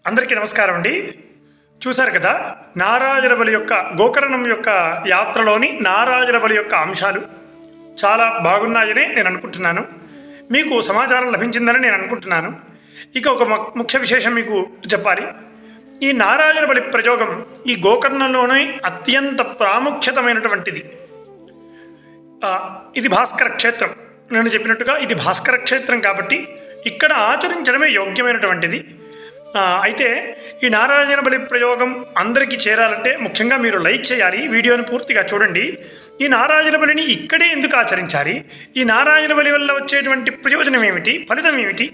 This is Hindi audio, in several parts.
అందరికీ నమస్కారం అండి. చూశారు కదా, నారాయణ బలి యొక్క గోకర్ణం యొక్క యాత్రలోని నారాయణ బలి యొక్క అంశాలు చాలా బాగున్నాయని నేను అనుకుంటున్నాను. మీకు సమాచారం లభించిందని నేను అనుకుంటున్నాను. ఇక ఒక ముఖ్య విశేషం మీకు చెప్పాలి. ఈ నారాయణ బలి ప్రయోగం ఈ గోకర్ణంలోనే అత్యంత ప్రాముఖ్యతమైనటువంటిది. ఇది భాస్కర క్షేత్రం. నేను చెప్పినట్టుగా ఇది భాస్కర క్షేత్రం కాబట్టి ఇక్కడ ఆచరించడమే యోగ్యమైనటువంటిది. అయితే ఈ నారాయణ బలి ప్రయోగం అందరికీ చేరాలంటే ముఖ్యంగా మీరు లైక్ చేయాలి, వీడియోని పూర్తిగా చూడండి. ఈ నారాయణ బలిని ఇక్కడే ఎందుకు ఆచరించాలి, ఈ నారాయణ బలి వల్ల వచ్చేటువంటి ప్రయోజనం ఏమిటి, ఫలితం ఏమిటి,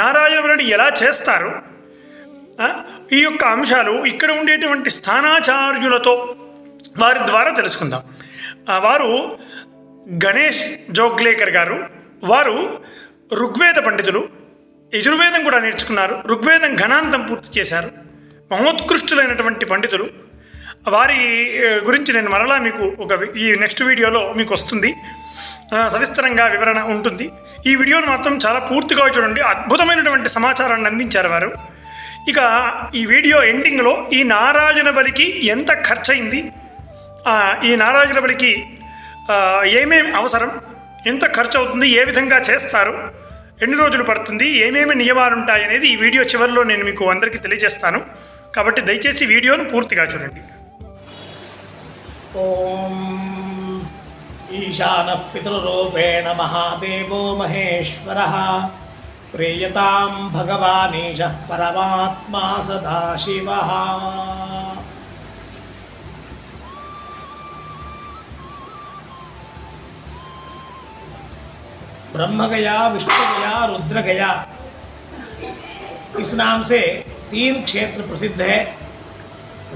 నారాయణ బలిని ఎలా చేస్తారు, ఈ యొక్క అంశాలు ఇక్కడ ఉండేటువంటి స్థానాచార్యులతో వారి ద్వారా తెలుసుకుందాం. వారు గణేష్ జోగ్లేకర్ గారు. వారు ఋగ్వేద పండితులు, యజుర్వేదం కూడా నేర్చుకున్నారు, ఋగ్వేదం ఘనాంతం పూర్తి చేశారు, మహోత్కృష్టులైనటువంటి పండితులు. వారి గురించి నేను మరలా మీకు ఈ నెక్స్ట్ వీడియోలో మీకు వస్తుంది, సవిస్తరంగా వివరణ ఉంటుంది. ఈ వీడియోను మాత్రం చాలా పూర్తిగా చూడండి, అద్భుతమైనటువంటి సమాచారాన్ని అందించారు వారు. ఇక ఈ వీడియో ఎండింగ్లో ఈ నారాయణ బలికి ఎంత ఖర్చయింది, ఈ నారాయణ బలికి ఏమేమి అవసరం, ఎంత ఖర్చు అవుతుంది, ఏ విధంగా చేస్తారు, ఎన్ని రోజులు పడుతుంది, ఏమేమి నియమాలు ఉంటాయి అనేది ఈ వీడియో చివరిలో నేను మీకు అందరికీ తెలియజేస్తాను. కాబట్టి దయచేసి వీడియోను పూర్తిగా చూడండి. ఓం ఈశాన పితృరూపేణ మహాదేవో మహేశ్వరః ప్రేయతాం భగవానేశ పరమాత్మా సదాశివః. ब्रह्म गया, विष्णु गया, रुद्र गया, इस नाम से 3 क्षेत्र प्रसिद्ध है.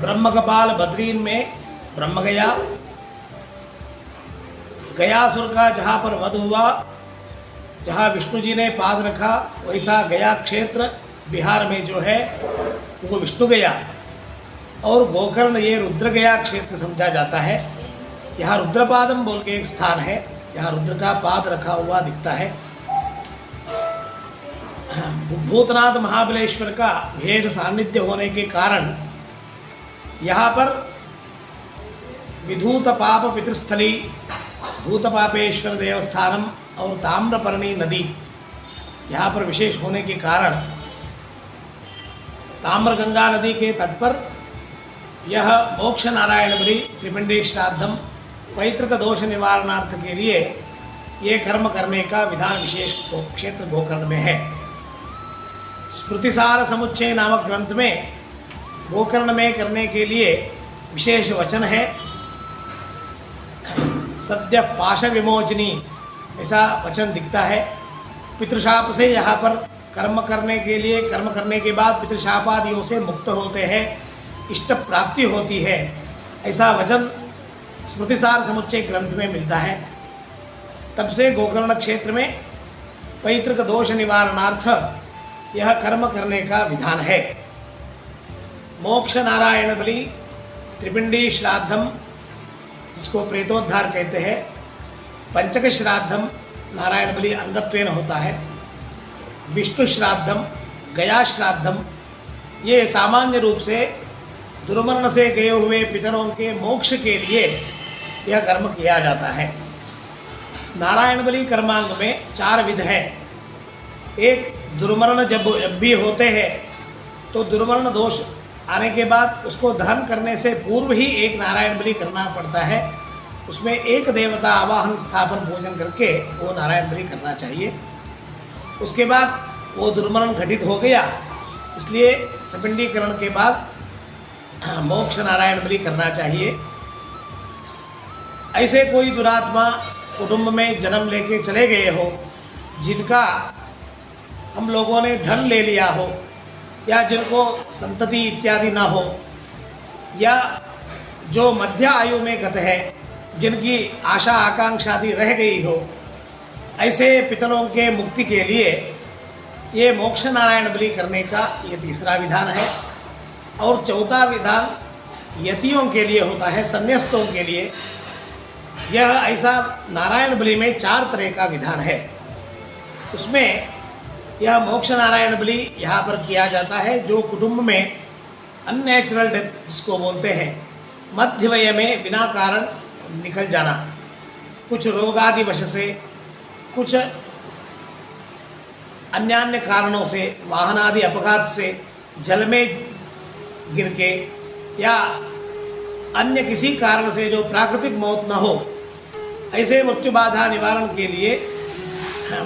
ब्रह्म कपाल बद्रीन में ब्रह्म गया, गयासुर का जहाँ पर वध हुआ, जहाँ विष्णु जी ने पाद रखा, वैसा गया क्षेत्र बिहार में जो है वो विष्णु गया. और गोकर्ण ये रुद्र गया क्षेत्र समझा जाता है. यहाँ रुद्रपादम बोल के एक स्थान है, यहाँ रुद्र का पाद रखा हुआ दिखता है. भूतनाथ महाबलेश्वर का विशेष सान्निध्य होने के कारण यहाँ पर विधूत पाप पितृस्थली, भूतपापेश्वर देवस्थानम और ताम्रपर्णी नदी यहाँ पर विशेष होने के कारण ताम्रगंगा नदी के तट पर यह मोक्ष नारायण बलि त्रिपिंडी श्राद्धम पैतृक दोष निवारणार्थ के लिए ये कर्म करने का विधान विशेष क्षेत्र गोकर्ण में है. स्मृतिसार समुच्चय नामक ग्रंथ में गोकर्ण में करने के लिए विशेष वचन है. सद्य पाश विमोचनी ऐसा वचन दिखता है. पितृशाप से यहाँ पर कर्म करने के लिए, कर्म करने के बाद पितृशापादियों से मुक्त होते हैं, इष्ट प्राप्ति होती है, ऐसा वचन स्मृतिसार समुच्चय ग्रंथ में मिलता है. तब से गोकर्ण क्षेत्र में पैतृक दोष निवारणार्थ यह कर्म करने का विधान है. मोक्ष नारायण बलि त्रिपिंडी श्राद्धम, जिसको प्रेतोद्धार कहते हैं, पंचक श्राद्धम नारायण बलि अंगत्वेन होता है, विष्णु श्राद्धम, गया श्राद्धम ये सामान्य रूप से दुर्मरण से गए हुए पितरों के मोक्ष के लिए यह कर्म किया जाता है. नारायण बलि कर्मांग में 4 विध है. एक, दुर्मरण जब भी होते हैं तो दुर्मरण दोष आने के बाद उसको दहन करने से पूर्व ही एक नारायण बलि करना पड़ता है. उसमें एक देवता आवाहन स्थापन पूजन करके वो नारायण बलि करना चाहिए. उसके बाद वो दुर्मरण घटित हो गया, इसलिए सपिंडीकरण के बाद मोक्ष नारायण बलि करना चाहिए. ऐसे कोई दुरात्मा कुटुंब में जन्म लेके चले गए हो, जिनका हम लोगों ने धन ले लिया हो, या जिनको संतति इत्यादि ना हो, या जो मध्य आयु में गत है, जिनकी आशा आकांक्षादि रह गई हो, ऐसे पितरों के मुक्ति के लिए ये मोक्ष नारायण बलि करने का ये तीसरा विधान है. और चौथा विधान यतियों के लिए होता है, संन्यास्तों के लिए. यह ऐसा नारायण बलि में 4 तरह का विधान है. उसमें यह मोक्ष नारायण बलि यहाँ पर किया जाता है। जो कुटुंब में अननेचुरल डेथ जिसको बोलते हैं, मध्य वय में बिना कारण निकल जाना, कुछ रोगादि वश से, कुछ अन्य अन्य कारणों से, वाहनादि अपघात से, जल में गिर के या अन्य किसी कारण से जो प्राकृतिक मौत न हो, ऐसे मृत्यु बाधा निवारण के लिए,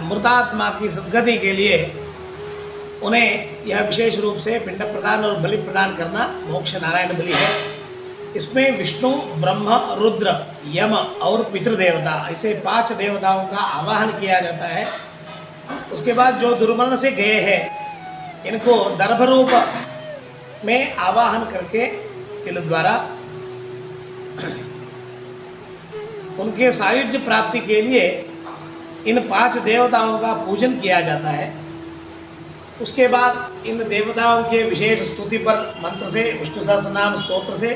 मृतात्मा की सद्गति के लिए उन्हें यह विशेष रूप से पिंड प्रदान और बलि प्रदान करना मोक्ष नारायण बलि है। इसमें विष्णु, ब्रह्म, रुद्र, यम और पितृदेवता, ऐसे 5 देवताओं का आवाहन किया जाता है। उसके बाद जो दुर्मरण से गए हैं इनको दर्भ रूप में आवाहन करके तिल द्वारा उनके सायुज्य प्राप्ति के लिए इन 5 देवताओं का पूजन किया जाता है। उसके बाद इन देवताओं के विशेष स्तुति पर मंत्र से, विष्णु सहस्रनाम स्तोत्र से,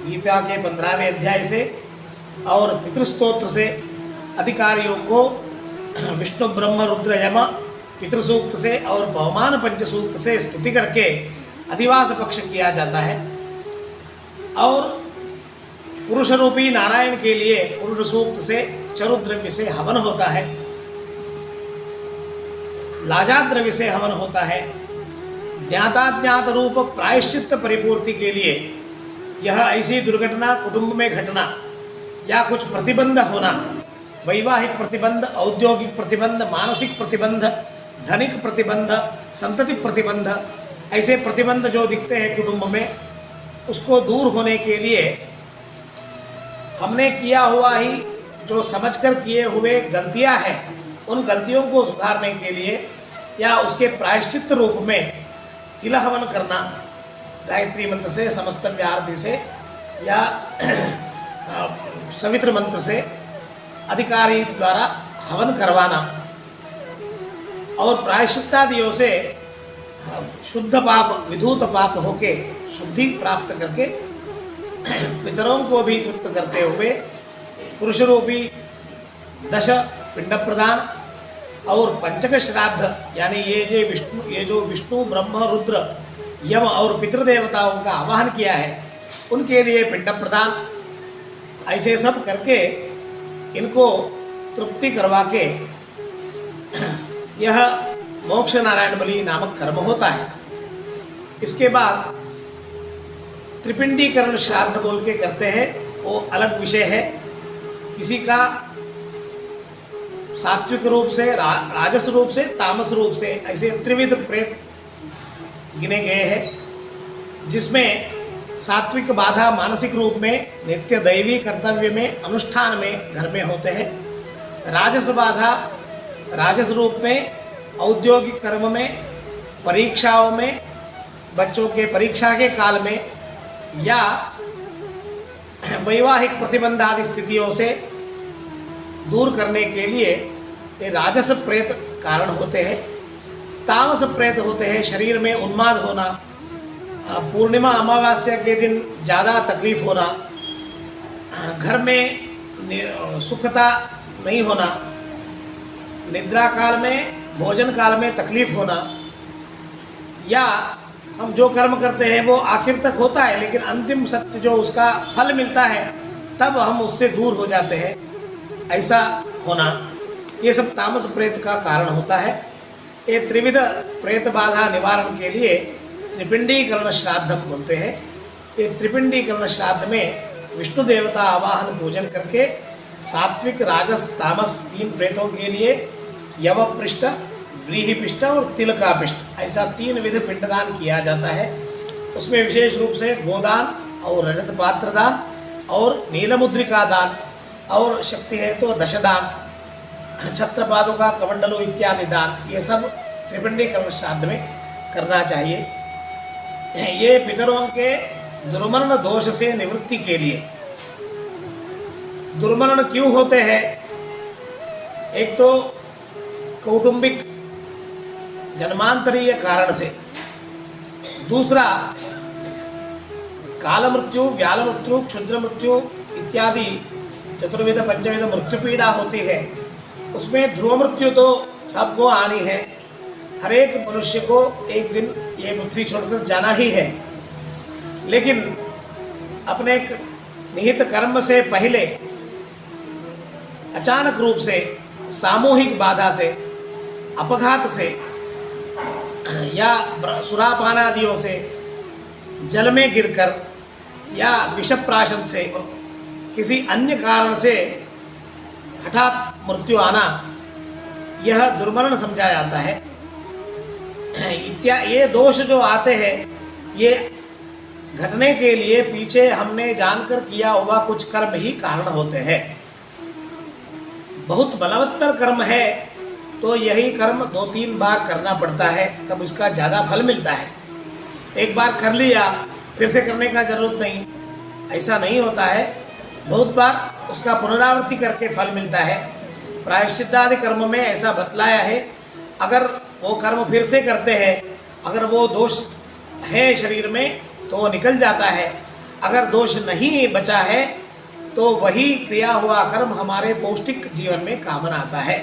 गीता के 15वें अध्याय से और पितृस्तोत्र से अधिकारियों को विष्णु, ब्रह्म, रुद्र, यम पितृसूक्त से और बहुमान पंचसूक्त से स्तुति करके अधिवास पक्ष किया जाता है। और पुरुष रूपी नारायण के लिए पुरुष सूक्त से, चरुद्रव्य से हवन होता है, लाजाद्रव्य से हवन होता है। ज्ञाताज्ञात रूप प्रायश्चित्त परिपूर्ति के लिए यह ऐसी दुर्घटना कुटुंब में घटना या कुछ प्रतिबंध होना, वैवाहिक प्रतिबंध, औद्योगिक प्रतिबंध, मानसिक प्रतिबंध, धनिक प्रतिबंध, संतति प्रतिबंध, ऐसे प्रतिबंध जो दिखते हैं कुटुंब में, उसको दूर होने के लिए हमने किया हुआ ही जो समझकर किए हुए गलतियां हैं, उन गलतियों को सुधारने के लिए या उसके प्रायश्चित्त रूप में तिल हवन करना, गायत्री मंत्र से, समस्त आरती से या सवित्र मंत्र से अधिकारी द्वारा हवन करवाना और प्रायश्चित्तादियों से शुद्ध पाप, विधूत पाप होके शुद्धि प्राप्त करके पितरों को भी तृप्त करते हुए पुरुष रूपी 10 पिंड प्रदान और पंचक श्राद्ध, यानी ये जो विष्णु, ब्रह्म, रुद्र, यम और पितृदेवताओं का आवाहन किया है उनके लिए पिंड प्रदान, ऐसे सब करके इनको तृप्ति करवा के यह मोक्ष नारायण बलि नामक कर्म होता है। इसके बाद त्रिपिंडीकरण श्राद्ध बोल के करते हैं, वो अलग विषय है। किसी का सात्विक रूप से, राजस रूप से, तामस रूप से, ऐसे त्रिविध प्रेत गिने गए हैं, जिसमें सात्विक बाधा मानसिक रूप में नित्य दैवी कर्तव्य में, अनुष्ठान में, घर में होते हैं। राजस बाधा राजस रूप में औद्योगिक कर्म में, परीक्षाओं में, बच्चों के परीक्षा के काल में या वैवाहिक प्रतिबंध आदि स्थितियों से दूर करने के लिए ये राजस प्रेत कारण होते हैं। तामस प्रेत होते हैं शरीर में उन्माद होना, पूर्णिमा अमावस्या के दिन ज़्यादा तकलीफ होना, घर में सुखता नहीं होना, निद्रा काल में, भोजन काल में तकलीफ होना, या हम जो कर्म करते हैं वो आखिर तक होता है लेकिन अंतिम सत्य जो उसका फल मिलता है तब हम उससे दूर हो जाते हैं, ऐसा होना, ये सब तामस प्रेत का कारण होता है। ये त्रिविध प्रेत बाधा निवारण के लिए त्रिपिंडीकरण श्राद्ध बोलते हैं। ये त्रिपिंडीकरण श्राद्ध में विष्णु देवता आवाहन पूजन करके सात्विक, राजस, तामस 3 प्रेतों के लिए यव पृष्ठ, व्रीहि पिष्ट और तिल का पिष्ट, ऐसा 3 विध पिंडदान किया जाता है। उसमें विशेष रूप से गोदान और रजत पात्र दान और नीलमुद्रिका दान और शक्ति है तो दशदान, छत्रपादों का कमंडलों इत्यादि दान, ये सब त्रिपिंडीकरण श्राद्ध में करना चाहिए। ये पितरों के दुर्मरण दोष से निवृत्ति के लिए। दुर्मरण क्यों होते हैं? एक तो कौटुंबिक जन्मांतरीय कारण से, दूसरा काल मृत्यु, व्याल मृत्यु, क्षुद्र मृत्यु इत्यादि चतुर्विध पंचविध मृत्यु पीड़ा होती है। उसमें ध्रुव मृत्यु तो सबको आनी है, हर एक मनुष्य को एक दिन ये पृथ्वी छोड़कर जाना ही है, लेकिन अपने निहित कर्म से पहले अचानक रूप से सामूहिक बाधा से, अपघात से या सुरापान आदियों से, जल में गिरकर या विषप्राशन से, किसी अन्य कारण से हठात मृत्यु आना, यह दुर्मरण समझा जाता है। ये दोष जो आते हैं, ये घटने के लिए पीछे हमने जानकर किया हुआ कुछ कर्म ही कारण होते हैं। बहुत बलवत्तर कर्म है तो यही कर्म 2-3 बार करना पड़ता है, तब उसका ज़्यादा फल मिलता है। एक बार कर लिया फिर से करने का जरूरत नहीं, ऐसा नहीं होता है। बहुत बार उसका पुनरावृत्ति करके फल मिलता है। प्रायश्चित्तादि कर्म में ऐसा बतलाया है, अगर वो कर्म फिर से करते हैं, अगर वो दोष है शरीर में तो वो निकल जाता है, अगर दोष नहीं बचा है तो वही क्रिया हुआ कर्म हमारे पौष्टिक जीवन में काम आता है।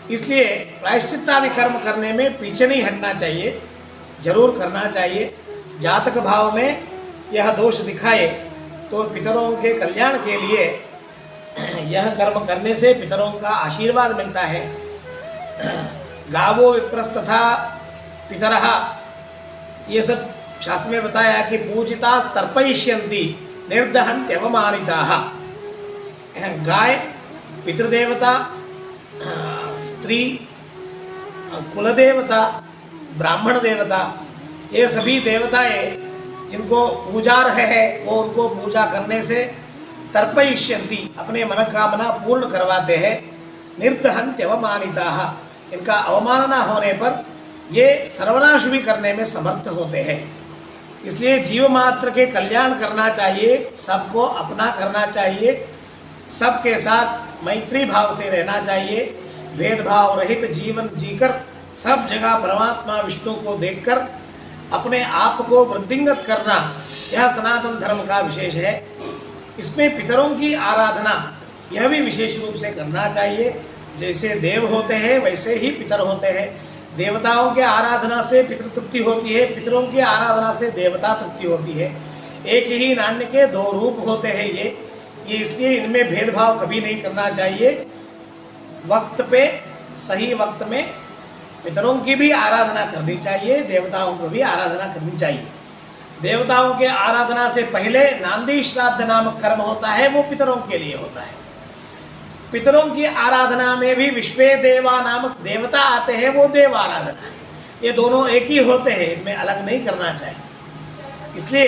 इसलिए प्रायश्चित्तादि कर्म करने में पीछे नहीं हटना चाहिए, जरूर करना चाहिए। जातक भाव में यह दोष दिखाए तो पितरों के कल्याण के लिए यह कर्म करने से पितरों का आशीर्वाद मिलता है। गावो विप्रस्तथा पितरः, ये सब शास्त्र में बताया कि पूजिता तर्पयिष्यन्ति निर्दहन्त्यवमानिताः। गाय पितृदेवता, स्त्री कुलदेवता, ब्राह्मण देवता, ये सभी देवताएं जिनको पूजार्ह है वो उनको पूजा करने से तर्पयिष्यन्ति, अपने मनोकामना पूर्ण करवाते हैं। निर्दहन्त्यवमानिताः, इनका अवमानना होने पर ये सर्वनाश भी करने में समर्थ होते हैं। इसलिए जीव मात्र के कल्याण करना चाहिए, सबको अपना करना चाहिए, सबके साथ मैत्री भाव से रहना चाहिए, भेदभाव रहित जीवन जीकर सब जगह परमात्मा विष्णु को देखकर अपने आप को वृद्धिंगत करना, यह सनातन धर्म का विशेष है। इसमें पितरों की आराधना यह भी विशेष रूप से करना चाहिए। जैसे देव होते हैं वैसे ही पितर होते हैं। देवताओं के आराधना से पितृ तृप्ति होती है, पितरों की आराधना से देवता तृप्ति होती है। एक ही नाण्य के 2 रूप होते हैं ये इसलिए इनमें भेदभाव कभी नहीं करना चाहिए। वक्त पे सही वक्त में पितरों की भी आराधना करनी चाहिए, देवताओं को भी आराधना करनी चाहिए। देवताओं के आराधना से पहले नांदी श्राद्ध नामक कर्म होता है, वो पितरों के लिए होता है। पितरों की आराधना में भी विश्वे देवा नामक देवता आते हैं, वो देव आराधना है। ये दोनों एक ही होते हैं, इनमें अलग नहीं करना चाहिए। इसलिए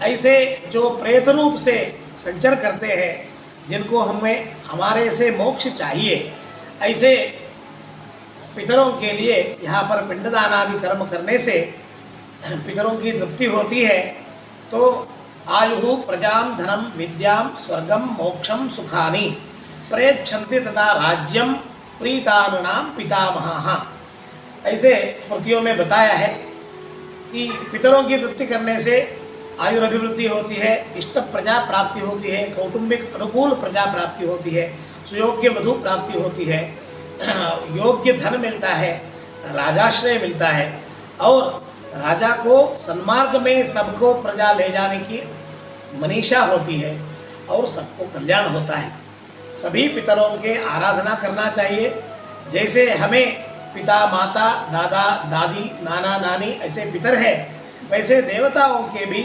ऐसे जो प्रेत रूप से संचर करते हैं, जिनको हमें हमारे से मोक्ष चाहिए, ऐसे पितरों के लिए यहाँ पर पिंडदान आदि कर्म करने से पितरों की तृप्ति होती है। तो आयु प्रजाम धनम विद्याम स्वर्गम मोक्षम सुखानि प्रयच्छन्ति तथा राज्यम प्रीतानुनाम पितामहाः। ऐसे स्मृतियों में बताया है कि पितरों की तृप्ति करने से आयुर्भिवृद्धि होती है, इष्ट प्रजा प्राप्ति होती है, कौटुंबिक अनुकूल प्रजा प्राप्ति होती है, सुयोग्य वधु प्राप्ति होती है, योग्य धन मिलता है, राजाश्रय मिलता है और राजा को सन्मार्ग में सबको प्रजा ले जाने की मनीषा होती है और सबको कल्याण होता है। सभी पितरों के आराधना करना चाहिए। जैसे हमें पिता माता दादा दादी नाना नानी ऐसे पितर है, वैसे देवताओं के भी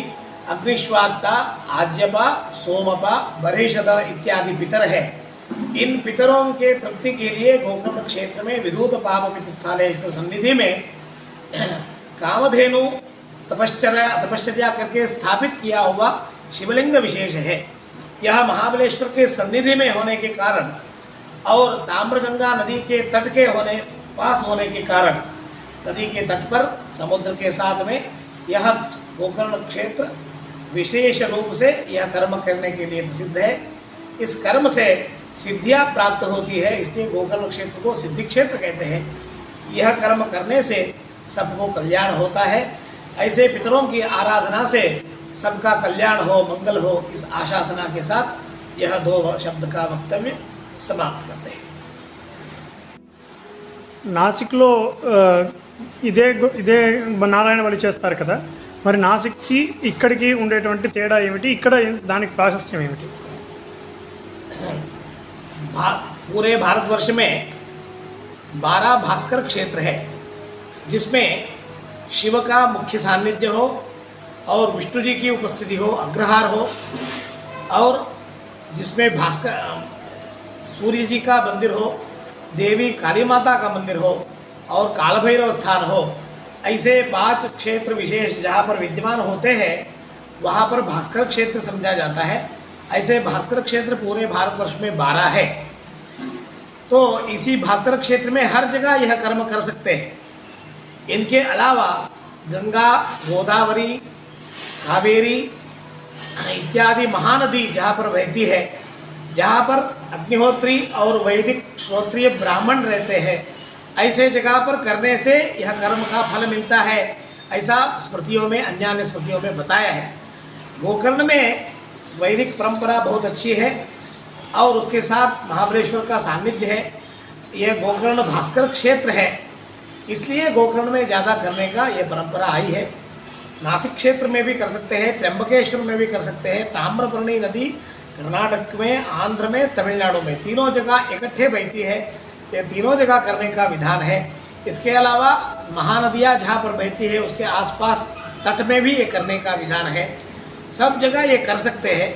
अग्निश्वात्ता आज्यपा सोमपा बरेशद इत्यादि पितर है। इन पितरों के तृप्ति के लिए गोकर्ण क्षेत्र में विदूत पापपित स्थानेश्वर सन्निधि में कामधेनु तपश्चर्या करके स्थापित किया हुआ शिवलिंग विशेष है। यह महाबलेश्वर के सन्निधि में होने के कारण और ताम्रगंगा नदी के तट के पास होने के कारण, नदी के तट पर समुद्र के साथ में यह गोकर्ण क्षेत्र विशेष रूप से यह कर्म करने के लिए प्रसिद्ध है। इस कर्म से सिद्धियां प्राप्त होती है, इसलिए गोकर्ण क्षेत्र को सिद्धि क्षेत्र कहते हैं। यह कर्म करने से सबको कल्याण होता है। ऐसे पितरों की आराधना से सबका कल्याण हो, मंगल हो, इस आशासना के साथ यह 2 शब्द का वक्तव्य समाप्त करते हैं। నాసిక్లో ఇదే నారాయణ బలి చేస్తారు కదా, మరి నాసిక్కి ఇక్కడికి ఉండేటువంటి తేడా ఏమిటి, ఇక్కడ దానికి ప్రాశస్త్యం ఏమిటి? पूरे भारतवर्ष में 12 भास्कर क्षेत्र है, जिसमें शिव का मुख्य सान्निध्य हो और विष्णु जी की उपस्थिति हो, अग्रहार हो, और जिसमें भास्कर सूर्य जी का मंदिर हो, देवी काली माता का मंदिर हो और कालभैरव स्थान हो। ऐसे 5 क्षेत्र विशेष जहाँ पर विद्यमान होते हैं वहाँ पर भास्कर क्षेत्र समझा जाता है। ऐसे भास्कर क्षेत्र पूरे भारतवर्ष में 12 है। तो इसी भास्कर क्षेत्र में हर जगह यह कर्म कर सकते हैं। इनके अलावा गंगा, गोदावरी, कावेरी इत्यादि महानदी जहाँ पर बहती है, जहाँ पर अग्निहोत्री और वैदिक श्रोत्रिय ब्राह्मण रहते हैं, ऐसे जगह पर करने से यह कर्म का फल मिलता है, ऐसा स्मृतियों में, अन्य स्मृतियों में बताया है। गोकर्ण में वैदिक परंपरा बहुत अच्छी है और उसके साथ महाबलेश्वर का सानिध्य है। यह गोकर्ण भास्कर क्षेत्र है, इसलिए गोकर्ण में ज़्यादा करने का यह परंपरा आई है। नासिक क्षेत्र में भी कर सकते हैं, त्र्यंबकेश्वर में भी कर सकते हैं। ताम्रपर्णी नदी कर्नाटक में, आंध्र में, तमिलनाडु में तीनों जगह इकट्ठे बहती है। ये तीनों जगह करने का विधान है। इसके अलावा महानदियाँ जहाँ पर बहती है उसके आसपास तट में भी ये करने का विधान है। सब जगह ये कर सकते हैं।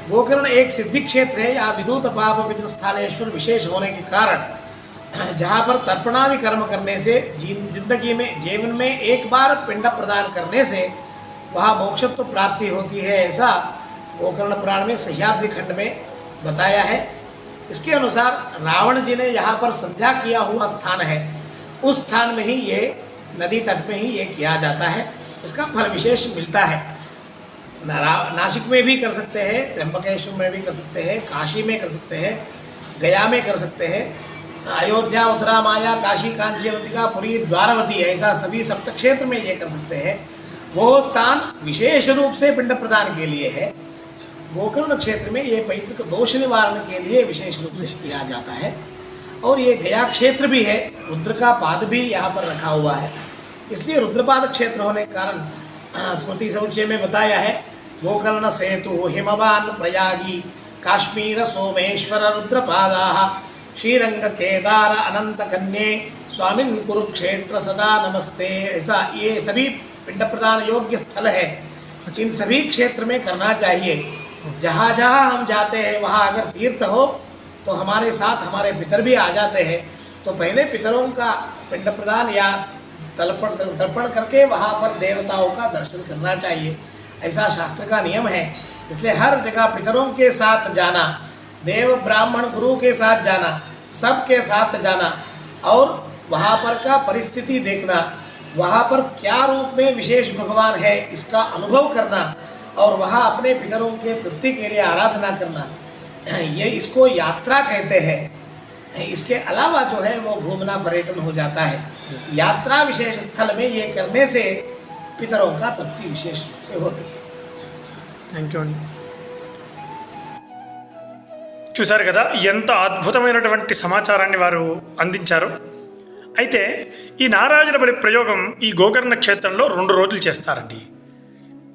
गोकर्ण एक सिद्धि क्षेत्र है। यहाँ विदूत पाप पितृस्थानेश्वर विशेष होने के कारण जहाँ पर तर्पणादि कर्म करने से जिंदगी में, जीवन में एक बार पिंड प्रदान करने से वहाँ मोक्षत्व प्राप्ति होती है, ऐसा गोकर्ण पुराण में सह्याद्रि खंड में बताया है। इसके अनुसार रावण जी ने यहाँ पर संध्या किया हुआ स्थान है, उस स्थान में ही ये नदी तट में ही ये किया जाता है। इसका फल विशेष मिलता है। नासिक में भी कर सकते हैं, त्र्यंबकेश्वर में भी कर सकते हैं, काशी में कर सकते हैं, गया में कर सकते हैं, अयोध्या, मथुरा, माया, काशी, कांची, अवंतिका, पुरी, द्वारावती, ऐसा सभी सप्त क्षेत्र में ये कर सकते हैं। वो स्थान विशेष रूप से पिंड प्रदान के लिए है। गोकर्ण क्षेत्र में ये पैतृक दोष निवारण के लिए विशेष रूप से किया जाता है। और ये गया क्षेत्र भी है, रुद्र का पाद भी यहाँ पर रखा हुआ है, इसलिए रुद्रपाद क्षेत्र होने के कारण स्मृति समुच्चय में बताया है। गोकर्ण सेतु हिमवान प्रयागी काश्मीर सोमेश्वर रुद्रपादाः श्रीरंग केदार अनंत कन्ये स्वामिन कुरुक्षेत्र सदा नमस्ते। ऐसा ये सभी पिंड प्रदान योग्य स्थल है, इन सभी क्षेत्र में करना चाहिए। जहाँ जहाँ हम जाते हैं वहाँ अगर तीर्थ हो तो हमारे साथ हमारे पितर भी आ जाते हैं, तो पहले पितरों का पिंड प्रदान या तर्पण करके वहाँ पर देवताओं का दर्शन करना चाहिए, ऐसा शास्त्र का नियम है। इसलिए हर जगह पितरों के साथ जाना, देव ब्राह्मण गुरु के साथ जाना, सबके साथ जाना और वहाँ पर का परिस्थिति देखना, वहाँ पर क्या रूप में विशेष भगवान है इसका अनुभव करना और वहाँ अपने पितरों के तृप्ति के लिए आराधना करना, ये इसको यात्रा कहते हैं। इसके अलावा जो है वो घूमना पर्यटन हो जाता है। यात्रा विशेष स्थल में ये करने से पितरों का तृप्ति विशेष रूप से होती है। థ్యాంక్ యూ అండి. చూశారు కదా ఎంత అద్భుతమైనటువంటి సమాచారాన్ని వారు అందించారు. అయితే ఈ నారాయణ బలి ప్రయోగం ఈ గోకర్ణ క్షేత్రంలో 2 రోజులు చేస్తారండి.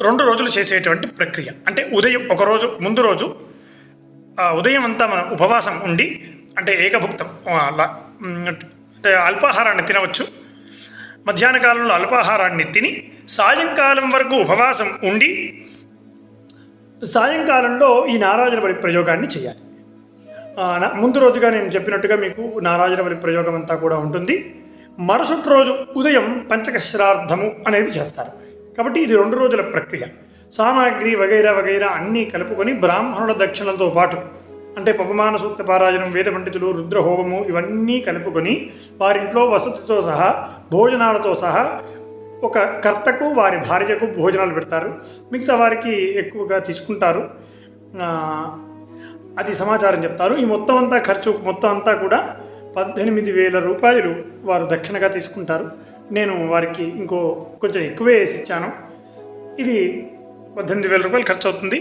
2 రోజులు చేసేటువంటి ప్రక్రియ అంటే ఉదయం ఒకరోజు ముందు రోజు ఉదయం అంతా మనం ఉపవాసం ఉండి అంటే ఏకభుక్తం అంటే అల్పాహారాన్ని తినవచ్చు. మధ్యాహ్న కాలంలో అల్పాహారాన్ని తిని సాయంకాలం వరకు ఉపవాసం ఉండి సాయంకాలంలో ఈ నారాయణ బలి ప్రయోగాన్ని చేయాలి. ముందు రోజుగా నేను చెప్పినట్టుగా మీకు నారాయణ బలి ప్రయోగం అంతా కూడా ఉంటుంది. మరుసటి రోజు ఉదయం పంచకశ్రార్థము అనేది చేస్తారు. కాబట్టి ఇది 2 రోజుల ప్రక్రియ. సామాగ్రి వగైరా వగైరా అన్నీ కలుపుకొని బ్రాహ్మణుల దక్షిణలతో పాటు అంటే పవమాన సూక్త పారాయణం, వేద పండితులు, రుద్రహోమము ఇవన్నీ కలుపుకొని వారింట్లో వసతితో సహా భోజనాలతో సహా ఒక కర్తకు వారి భార్యకు భోజనాలు పెడతారు. మిగతా వారికి ఎక్కువగా తీసుకుంటారు. అది సమాచారం చెప్తారు. ఈ మొత్తం అంతా ఖర్చు మొత్తం అంతా కూడా 18,000 రూపాయలు వారు దక్షిణగా తీసుకుంటారు. నేను వారికి కొంచెం ఎక్కువే వేసి ఇచ్చాను. ఇది 18,000 రూపాయలు ఖర్చు అవుతుంది.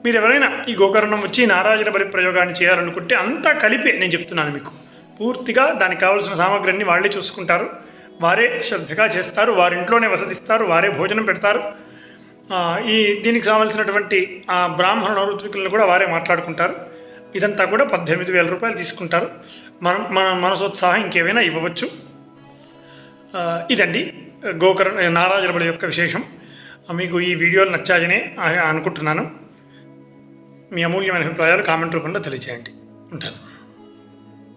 మీరు ఎవరైనా ఈ గోకర్ణం వచ్చి నారాయణ బలి ప్రయోగాన్ని చేయాలనుకుంటే అంతా కలిపి నేను చెప్తున్నాను మీకు పూర్తిగా దానికి కావాల్సిన సామాగ్రిని వాళ్ళే చూసుకుంటారు, వారే శ్రద్ధగా చేస్తారు, వారింట్లోనే వసతిస్తారు, వారే భోజనం పెడతారు. దీనికి కావాల్సినటువంటి బ్రాహ్మణ ఋత్వికులను కూడా వారే మాట్లాడుకుంటారు. ఇదంతా కూడా 18,000 రూపాయలు తీసుకుంటారు. మన మనసోత్సాహం ఇంకేమైనా ఇవ్వవచ్చు. ఇదండి నారాజన బలి యొక్క విశేషం. మీకు ఈ వీడియోలు నచ్చాయనే అనుకుంటున్నాను. మీ అమూల్యమైన అభిప్రాయాలు కామెంట్ రూపంలో తెలియజేయండి. ఉంటాను.